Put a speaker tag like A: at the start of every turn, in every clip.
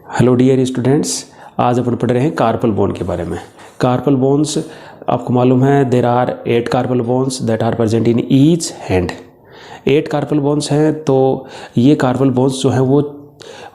A: Hello dear students, आज अपन पढ़ रहे हैं कार्पल बोन के बारे में। कार्पल बोन्स आपको मालूम है there are 8 carpal bones that are present in each hand. 8 carpal bones हैं, तो ये कार्पल बोन्स जो हैं वो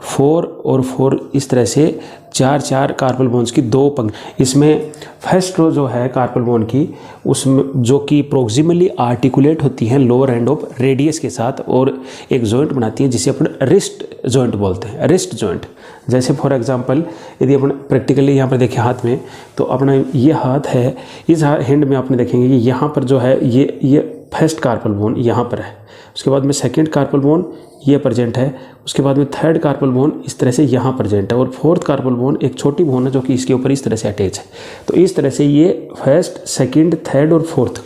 A: 4 और 4 इस तरह से 4 कार्पल बोन्स की दो पंक्ति। इसमें फर्स्ट रो जो है कार्पल बोन की, उसमें जो कि प्रोक्सिमली आर्टिकुलेट होती हैं लोअर एंड ऑफ रेडियस के साथ और एक जॉइंट बनाती हैं जिसे अपन रिस्ट जॉइंट बोलते हैं। रिस्ट जॉइंट जैसे फॉर एग्जांपल यदि अपन प्रैक्टिकली यहाँ पर देखें हाथ में, तो अपना ये हाथ है, इस हैंड में आपने देखेंगे कि यहाँ पर जो है ये फर्स्ट कार्पल बोन यहाँ पर है, उसके बाद में सेकंड कार्पल बोन ये प्रेजेंट है, उसके बाद में थर्ड कार्पल बोन इस तरह से यहाँ प्रेजेंट है और फोर्थ कार्पल बोन एक छोटी बोन है जो कि इसके ऊपर इस तरह से अटैच है। तो इस तरह से ये फर्स्ट, सेकंड, थर्ड और फोर्थ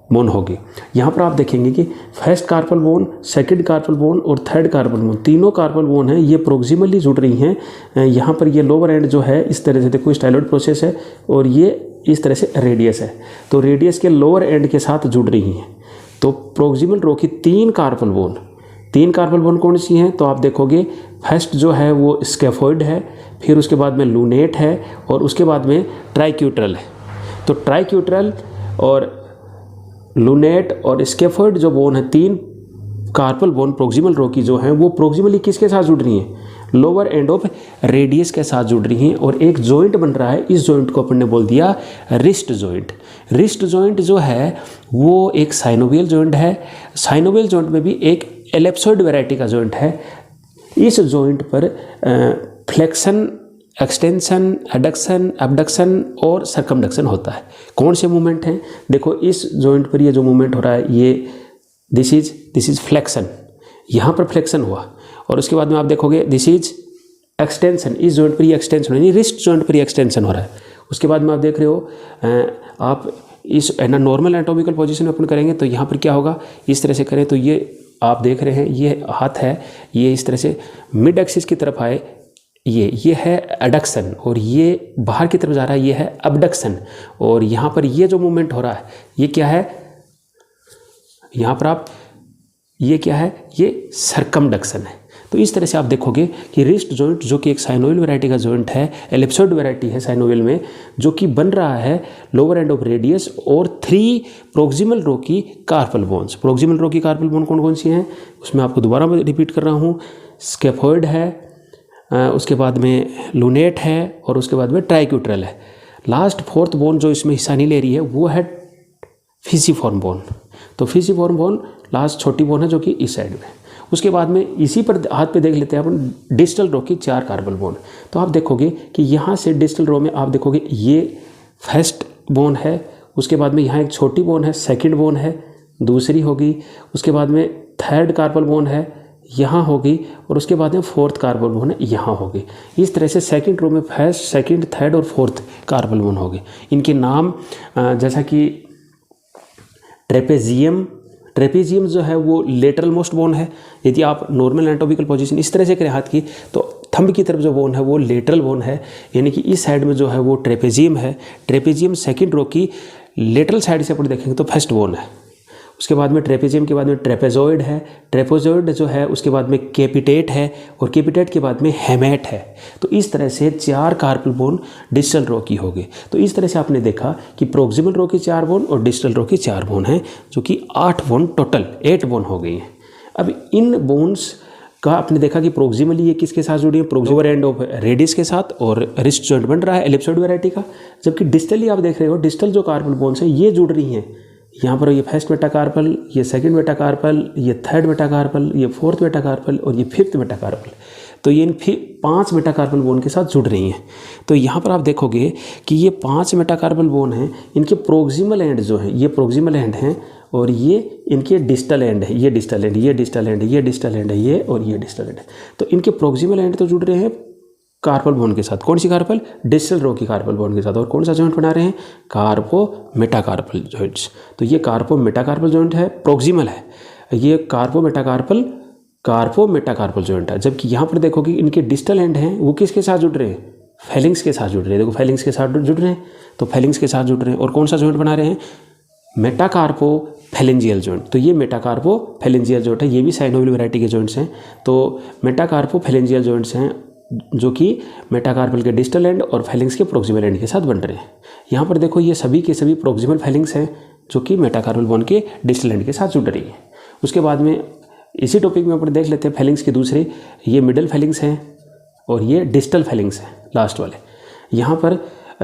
A: बोन होगी। यहाँ पर आप देखेंगे कि first carpal bone, second carpal bone और थर्ड कार्पल बोन, तीनों कार्पल बोन हैं ये प्रोक्सिमली जुड़ रही हैं। यहाँ पर ये लोअर एंड जो है इस तरह से देखो स्टाइलॉइड प्रोसेस है और ये इस तरह से रेडियस है, तो रेडियस के लोअर एंड के साथ जुड़ रही हैं। तो प्रोक्सिमल रो की तीन कार्पल बोन कौन सी हैं, तो आप देखोगे फर्स्ट जो है वो स्कैफोइड है, फिर उसके बाद में लूनेट है और उसके बाद में ट्राइक्यूट्रल है। तो ट्राइक्यूट्रल और लूनेट और स्कैफोइड जो बोन है, तीन कार्पल बोन प्रोक्सिमल रो की जो हैं वो प्रोक्सिमली किसके साथ जुड़ रही हैं, लोअर एंड ऑफ रेडियस के साथ जुड़ रही हैं और एक जॉइंट बन रहा है। इस जॉइंट को अपन ने बोल दिया रिस्ट जॉइंट। रिस्ट जॉइंट जो है वो एक साइनोवियल जॉइंट है। साइनोवियल जॉइंट में भी एक एलिप्सॉइड वैरायटी का जॉइंट है। इस जॉइंट पर फ्लेक्शन, एक्सटेंशन, एडक्शन, एबडक्शन और सर्कमडक्शन होता है। कौन से मूवमेंट हैं, देखो इस जॉइंट पर ये जो मूवमेंट हो रहा है ये दिस इज फ्लेक्शन, यहाँ पर फ्लेक्शन हुआ और उसके बाद में आप देखोगे दिस इज एक्सटेंशन, इस जॉइंट पर ये एक्सटेंशन यानी रिस्ट जॉइंट पर ये एक्सटेंशन हो रहा है। उसके बाद में आप देख रहे हो आप इस नॉर्मल एनाटॉमिकल पोजीशन में अपन करेंगे तो यहाँ पर क्या होगा, इस तरह से करें तो ये आप देख रहे हैं ये हाथ है, ये इस तरह से मिड एक्सिस की तरफ आए, ये है एडक्शन और ये बाहर की तरफ जा रहा है, ये है अबडक्शन। और यहाँ पर ये जो मूवमेंट हो रहा है ये क्या है, यहाँ पर आप ये क्या है, ये सर्कमडक्शन है। तो इस तरह से आप देखोगे कि रिस्ट जॉइंट जो कि एक साइनोवियल वैरायटी का जॉइंट है, एलिप्सॉइड वैरायटी है साइनोवियल में, जो कि बन रहा है लोअर एंड ऑफ रेडियस और 3 प्रोक्सिमल रो की कार्पल बोन्स। प्रोक्सिमल रो की कार्पल बोन कौन कौन सी हैं, उसमें आपको दोबारा मैं रिपीट कर रहा हूँ, स्कैफोइड है, उसके बाद में लूनेट है और उसके बाद में ट्राइक्यूट्रल है। लास्ट फोर्थ बोन जो इसमें हिस्सा नहीं ले रही है वो है फिसिफॉर्म बोन। तो फिसिफॉर्म बोन लास्ट छोटी बोन है जो कि इस साइड में। उसके बाद में इसी पर हाथ पे देख लेते हैं अपन डिस्टल रो की 4 कार्पल बोन। तो आप देखोगे कि यहाँ से डिस्टल रो में आप देखोगे ये फर्स्ट बोन है, उसके बाद में यहाँ एक छोटी बोन है, सेकंड बोन है, दूसरी होगी, उसके बाद में थर्ड कार्पल बोन है यहाँ होगी और उसके बाद में फोर्थ कार्पल बोन है यहाँ होगी। इस तरह से सेकंड रो में फर्स्ट, सेकंड, थर्ड और फोर्थ कार्पल बोन होगी। इनके नाम जैसा कि ट्रेपेजियम जो है वो लेटरल मोस्ट बोन है। यदि आप नॉर्मल एनाटॉमिकल पोजीशन इस तरह से करें हाथ की, तो थंब की तरफ जो बोन है वो लेटरल बोन है, यानी कि इस साइड में जो है वो ट्रेपेजियम है। ट्रेपेजियम सेकंड रो की लेटरल साइड से अपन देखेंगे तो फर्स्ट बोन है। उसके बाद में ट्रेपेजियम के बाद में ट्रेपेजॉइड है, ट्रेपेजॉइड जो है उसके बाद में कैपिटेट है और कैपिटेट के बाद में हेमेट है। तो इस तरह से 4 कार्पल बोन डिस्टल रो की होगी। तो इस तरह से आपने देखा कि प्रोक्सिमल रो की 4 बोन और डिस्टल रो की 4 बोन हैं, जो कि 8 बोन टोटल 8 बोन हो गई हैं। अब इन बोन्स का आपने देखा कि प्रोक्सिमली ये किसके साथ जुड़ी है, लोअर एंड ऑफ रेडियस के साथ और रिस्ट जॉइंट बन रहा है एलिप्सॉइड वैरायटी का। जबकि डिस्टली आप देख रहे हो, डिस्टल जो कार्पल बोन्स हैं ये जुड़ रही हैं। यहाँ पर ये फर्स्ट मेटाकार्पल, ये सेकंड मेटाकार्पल, ये थर्ड मेटाकार्पल, ये फोर्थ मेटाकार्पल और ये फिफ्थ मेटाकार्पल। तो ये इन 5 मेटाकार्पल बोन के साथ जुड़ रही हैं। तो यहाँ पर आप देखोगे कि ये 5 मेटाकार्पल बोन हैं, इनके प्रोक्सिमल एंड जो हैं ये प्रोक्सिमल एंड हैं और ये इनके डिस्टल एंड है, ये डिस्टल एंड, ये डिस्टल एंड, ये डिस्टल एंड है, ये और ये डिस्टल एंड है। तो इनके प्रोक्सिमल एंड तो जुड़ रहे हैं कार्पल बोन के साथ। कौन सी कार्पल, डिस्टल रो की कार्पल बोन के साथ। और कौन सा जॉइंट बना रहे हैं, कार्पो मेटाकार्पल जॉइंट्स। तो ये कार्पो मेटाकार्पल जॉइंट है, प्रोक्सिमल है। ये कार्पो मेटाकार्पल जॉइंट है। जबकि यहाँ पर देखो कि इनके डिस्टल एंड हैं वो किसके साथ जुड़ रहे हैं, फेलिंग्स के साथ जुड़ रहे हैं। देखो फेलिंग्स के साथ जुड़ रहे हैं, तो फेलिंग्स के साथ जुड़ रहे हैं। और कौन सा जॉइंट बना रहे हैं, मेटाकार्पो फेलेंजियल जॉइंट। तो ये मेटाकार्पो फेलेंजियल जॉइंट है, ये भी साइनोवियल वैरायटी के जॉइंट्स हैं। तो मेटाकार्पो फेलेंजियल जॉइंट्स हैं जो कि मेटाकार्पल के डिस्टल एंड और फेलिंग्स के प्रोक्सिमल एंड के साथ बन रहे हैं। यहाँ पर देखो ये सभी के सभी प्रोक्सिमल फेलिंग्स हैं जो कि मेटाकार्पल बोन के डिस्टल एंड के साथ जुड़ रही है। उसके बाद में इसी टॉपिक में अपन देख लेते हैं फेलिंग्स के दूसरे, ये मिडल फेलिंग्स हैं और ये डिस्टल फेलिंग्स हैं लास्ट वाले। यहाँ पर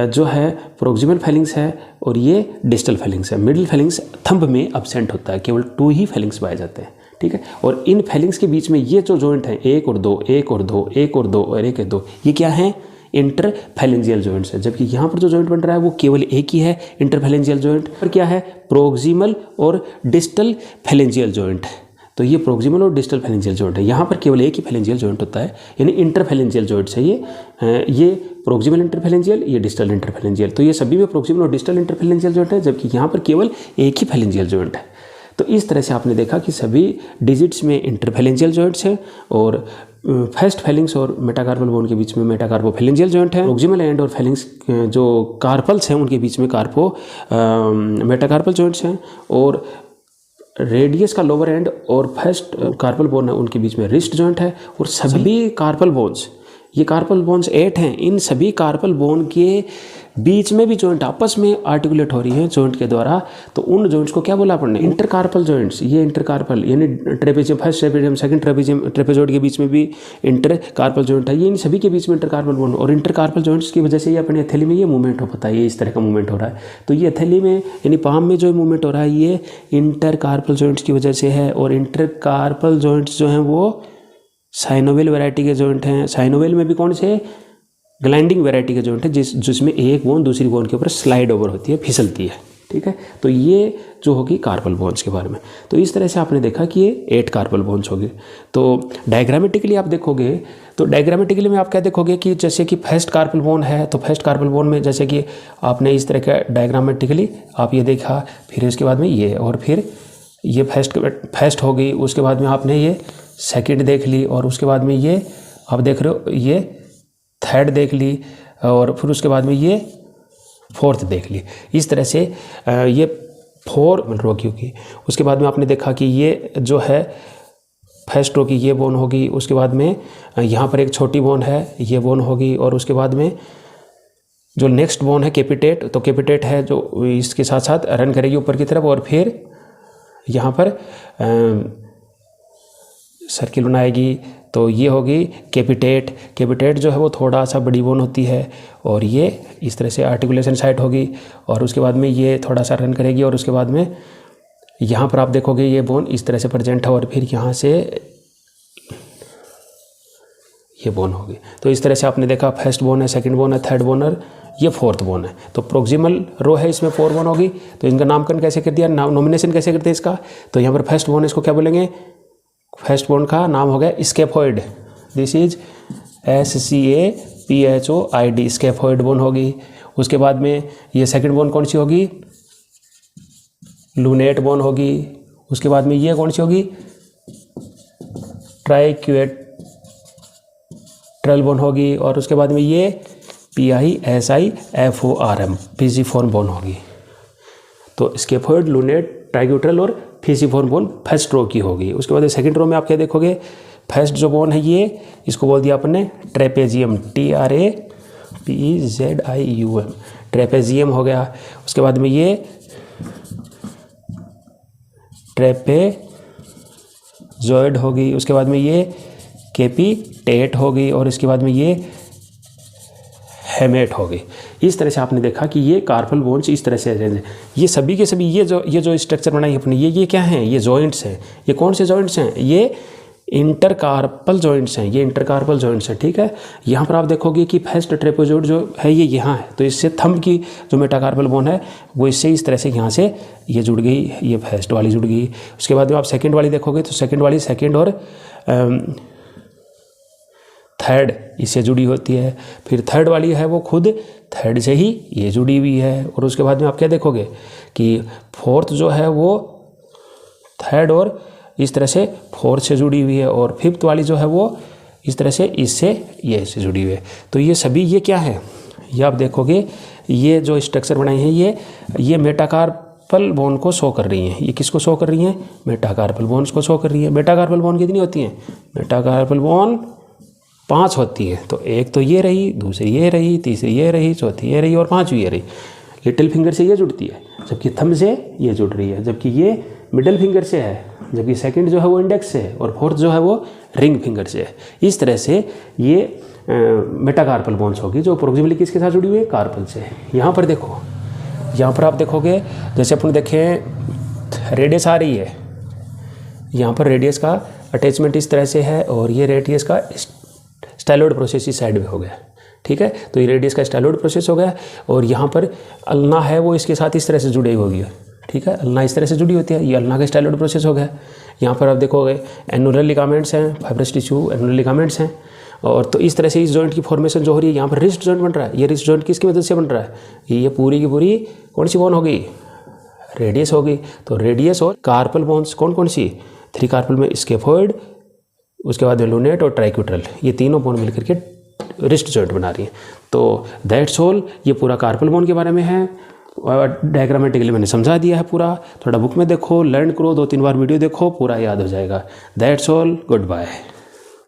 A: जो है प्रोक्सिमल फेलिंग्स है और ये डिस्टल फेलिंग्स है। मिडिल फेलिंग्स थंब में एब्सेंट होता है, केवल 2 ही फेलिंग्स पाए जाते हैं, ठीक है। और इन फेलिंग्स के बीच में ये जो जॉइंट है 1 और 2, 1 और 2, 1 और 2 और 1 और 2, ये क्या है? इंटरफेलेंजियल जॉइंट्स है। जबकि यहाँ पर जो जॉइंट बन रहा है वो केवल एक ही है, इंटरफेलेंजियल जॉइंट। पर क्या है? प्रोक्सिमल और डिस्टल फेलेंजियल जॉइंट। तो ये प्रोक्सिमल और डिस्टल फेलेंजियल जॉइंट है। यहाँ पर केवल एक ही फेलेंजियल जॉइंट होता है, यानी इंटरफेलेंजियल जॉइंट्स है ये प्रोक्सिमल इंटरफेलेंजियल, ये डिस्टल इंटरफेलेंजियल। तो ये सभी में प्रोक्सिमल और डिस्टल इंटरफेलेंजियल जॉइंट है, जबकि यहाँ पर केवल एक ही फेलेंजियल जॉइंट है। तो इस तरह से आपने देखा कि सभी डिजिट्स में इंटरफेलेंजियल जॉइंट्स हैं और फर्स्ट फेलिंग्स और मेटाकार्पल बोन के बीच में मेटाकार्पोफेलेंजियल जॉइंट है। प्रोक्सिमल एंड और फेलिंग्स जो कार्पल्स हैं उनके बीच में मेटाकार्पल जॉइंट्स हैं और रेडियस का लोअर एंड और फर्स्ट कार्पल बोन है उनके बीच में रिस्ट जॉइंट है। और सभी कार्पल बोन्स, ये कार्पल बोन्स 8 हैं, इन सभी कार्पल बोन के बीच में भी जॉइंट आपस में आर्टिकुलेट हो रही हैं जॉइंट के द्वारा। तो उन जॉइंट्स को क्या बोला अपन ने? Intercarpal joints. ये इंटरकार्पल यानी trapezium, first trapezium, second trapezoid के बीच में भी इंटरकार्पल जॉइंट है। ये इन सभी के बीच में इंटरकार्पल बोन और इंटरकार्पल जॉइंट्स की वजह से ये अपने एथेली में ये मूवमेंट हो पाता है, ये इस तरह का मूवमेंट हो रहा है। तो ये एथेली में यानी पाम में जो मूवमेंट हो रहा है ये इंटरकार्पल जॉइंट्स की वजह से है। और इंटरकार्पल जॉइंट्स जो हैं वो साइनोवेल वैरायटी के जॉइंट हैं। साइनोवेल में भी कौन से? ग्लाइंडिंग वैरायटी के जॉइंट है जिसमें एक बोन दूसरी बोन के ऊपर स्लाइड ओवर होती है, फिसलती है, ठीक है। तो ये जो होगी कार्पल बोन्स के बारे में। तो इस तरह से आपने देखा कि ये 8 कार्पल बोन्स होगी। तो डायग्रामेटिकली आप देखोगे तो डायग्रामेटिकली में आप क्या देखोगे कि जैसे कि फर्स्ट कार्पल बोन है तो फर्स्ट कार्पल बोन में जैसे कि आपने इस तरह का डायग्रामेटिकली आप ये देखा, फिर इसके बाद में ये, और फिर ये फर्स्ट हो गई, उसके बाद में आपने ये सेकंड देख ली, और उसके बाद में ये आप देख रहे हो ये थर्ड देख ली, और फिर उसके बाद में ये फोर्थ देख ली। इस तरह से ये 4 रो की होगी। उसके बाद में आपने देखा कि ये जो है फर्स्ट रो की ये बोन होगी, उसके बाद में यहाँ पर एक छोटी बोन है ये बोन होगी, और उसके बाद में जो नेक्स्ट बोन है कैपिटेट, तो कैपिटेट है जो इसके साथ साथ रन करेगी ऊपर की तरफ, और फिर यहाँ पर सर्किल बनाएगी, तो ये होगी कैपिटेट। कैपिटेट जो है वो थोड़ा सा बड़ी बोन होती है, और ये इस तरह से आर्टिकुलेशन साइट होगी, और उसके बाद में ये थोड़ा सा रन करेगी, और उसके बाद में यहाँ पर आप देखोगे ये बोन इस तरह से प्रेजेंट है, और फिर यहाँ से ये बोन होगी। तो इस तरह से आपने देखा फर्स्ट बोन है, सेकंड बोन है, थर्ड बोन है, ये फोर्थ बोन है। तो प्रोक्सिमल रो है, इसमें 4 बोन होगी। तो इनका नामकरण कैसे कर दिया, नॉमिनेशन कैसे करते हैं इसका? तो यहाँ पर फर्स्ट बोन, इसको क्या बोलेंगे? फर्स्ट बोन का नाम हो गया scaphoid. This is SCAPHOID, scaphoid bone होगी। उसके बाद में ये सेकंड बोन कौन सी होगी? लूनेट बोन होगी। उसके बाद में ये कौन सी होगी? ट्राइक्वेट्रल बोन होगी। और उसके बाद में ये PISIFORM, फिजिफॉर्म बोन होगी। तो स्कैफोइड, लूनेट, ट्राइक्वेट्रल और फिजिफॉर्म बोन फर्स्ट रो की होगी। उसके बाद सेकंड रो में आप क्या देखोगे? फर्स्ट जो बोन है ये, इसको बोल दिया आपने ट्रेपेजियम, TRAPEZIUM, ट्रेपेजियम हो गया। उसके बाद में ये ट्रेपेजॉइड होगी। उसके बाद में ये कैपिटेट होगी, और इसके बाद में ये हेमेट हो गई। इस तरह से आपने देखा कि ये कार्पल बोन्स इस तरह से अरेंज है। ये सभी के सभी ये जो स्ट्रक्चर बनाई अपने, ये क्या हैं? ये जॉइंट्स हैं। ये कौन से जॉइंट्स हैं? ये इंटरकार्पल जॉइंट्स हैं, ये इंटरकार्पल जॉइंट्स हैं, ठीक है। यहाँ पर आप देखोगे कि फर्स्ट ट्रेपेजॉइड जो है ये यहाँ है, तो इससे थंब की जो मेटाकार्पल बोन है वो इससे इस तरह से यहाँ से ये जुड़ गई, ये फर्स्ट वाली जुड़ गई। उसके बाद में आप सेकेंड वाली देखोगे तो सेकेंड वाली सेकेंड और थर्ड इससे जुड़ी होती है। फिर थर्ड वाली है वो खुद थर्ड से ही ये जुड़ी हुई है। और उसके बाद में आप क्या देखोगे कि फोर्थ जो है वो थर्ड और इस तरह से फोर्थ से जुड़ी हुई है, और फिफ्थ वाली जो है वो इस तरह से इससे ये इससे जुड़ी हुई है। तो ये सभी ये क्या है? ये आप देखोगे ये जो स्ट्रक्चर बनाई है ये मेटाकार्पल बोन को शो कर रही हैं। ये किसको शो कर रही हैं? मेटाकार्पल बोन्स को शो कर रही है। मेटाकार्पल बोन कितनी होती हैं? मेटाकार्पल बोन 5 होती हैं, तो एक तो ये रही, दूसरी ये रही, तीसरी ये रही, चौथी ये रही और पांचवी ये रही। लिटिल फिंगर से ये जुड़ती है, जबकि थंब से ये जुड़ रही है, जबकि ये मिडिल फिंगर से है, जबकि सेकंड जो है वो इंडेक्स से है और फोर्थ जो है वो रिंग फिंगर से है। इस तरह से ये मेटाकार्पल बोन्स होगी जो प्रोक्सिमली किसके साथ जुड़ी हुई है, कार्पल से। यहाँ पर देखो, यहाँ पर आप देखोगे जैसे अपन देखें रेडियस आ रही है, यहाँ पर रेडियस का अटैचमेंट इस तरह से है और ये रेडियस का स्टाइलॉइड प्रोसेस इस साइड में हो गया, ठीक है। तो ये रेडियस का स्टाइलॉइड प्रोसेस हो गया और यहाँ पर अल्ना है वो इसके साथ इस तरह से जुड़ी होगी, ठीक है। अल्ना इस तरह से जुड़ी होती है, ये अल्ना का स्टाइलॉइड प्रोसेस हो गया। यहाँ पर आप देखोगे एनुलर लिगामेंट्स हैं, फाइब्रस टिश्यू एनुलर लिगामेंट्स हैं, और तो इस तरह से इस जॉइंट की फॉर्मेशन जो हो रही है, यहाँ पर रिस्ट जॉइंट बन रहा है। ये रिस्ट जॉइंट किसकी मदद से बन रहा है, ये पूरी की पूरी कौन सी बोन होगी, रेडियस होगी। तो रेडियस और कार्पल बोन्स कौन कौन सी, 3 कार्पल में स्केफोइड, उसके बाद में लूनेट और ट्राइक्यूट्रल, ये तीनों बोन मिलकर के रिस्ट जॉइंट बना रही हैं। तो दैट्स ऑल, ये पूरा कार्पल बोन के बारे में है और डायग्रामेटिकली मैंने समझा दिया है पूरा। थोड़ा बुक में देखो, लर्न करो, 2-3 बार वीडियो देखो, पूरा याद हो जाएगा। That's all, good bye.